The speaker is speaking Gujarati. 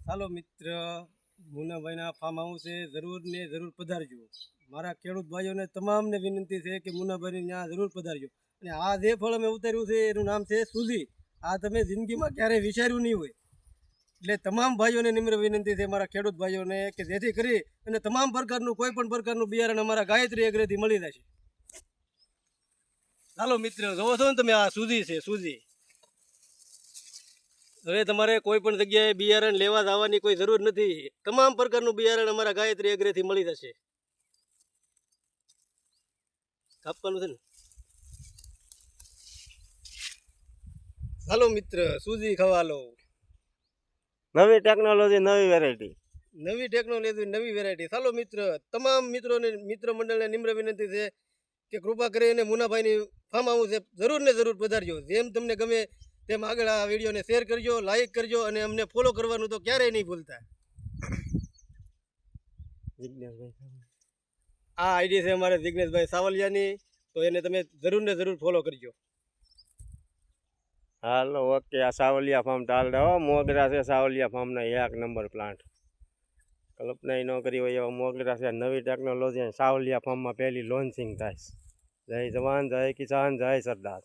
ચાલો મિત્ર, મુનાભાઈના ફાર્મ હાઉસે જરૂર ને જરૂર પધારજો. મારા ખેડૂત ભાઈઓને તમામને વિનંતી છે કે મુનાભાઈની ત્યાં જરૂર પધારજો. અને આ જે ફળ અમે ઉતાર્યું છે એનું નામ છે સુઝી. આ તમે જિંદગીમાં ક્યારેય વિચાર્યું નહીં હોય. એટલે તમામ ભાઈઓને નિમ્ર વિનંતી છે મારા ખેડૂત ભાઈઓને કે જેથી કરી અને તમામ પ્રકારનું કોઈ પણ પ્રકારનું બિયારણ અમારા ગાયત્રી એગ્રેથી મળી જશે. ચાલો મિત્ર, જોવો છો ને તમે, આ સુઝી છે સુઝી. હવે તમારે કોઈ પણ જગ્યાએ બિયારણ લેવા જવાની કોઈ જરૂર નથી. તમામ પ્રકારનું બિયારણ અમારા ગાયત્રી એગ્રેથી મળી જશે. કાપવાનું છે ને. હાલો મિત્ર, સુજી ખાવા લો. નવી ટેકનોલોજી, નવી વેરાયટી. નવી ટેકનોલોજી, નવી વેરાયટી. ચાલો મિત્ર, તમામ મિત્રોને, મિત્ર મંડળને નિમ્ર વિનંતી છે કે કૃપા કરીને મુનાભાઈની ફાર્મ હાઉસ જરૂર ને જરૂર પધારજો. જેમ તમને ગમે તેમ આગળ આ વિડીયોને શેર કરજો, લાઈક કરજો અને અમને ફોલો કરવાનું તો ક્યારેય નહીં ભૂલતા. આ આઈડી છે અમારે જિગ્નેશભાઈ સાવલિયાની, તો એને તમે જરૂર ને જરૂર ફોલો કરજો. હાલો, ઓકે. આ સાવલિયા ફાર્મ ચાલ હો. મોગરા છે સાવલિયા ફાર્મના 1 નંબર પ્લાન્ટ. કલ્પના ન કરી હોય એવા મોગરા છે. નવી ટેકનોલોજી સાવલિયા ફાર્મમાં પહેલી લોન્ચિંગ થાય. જય જવાન, જય કિસાન, જય સરદાર.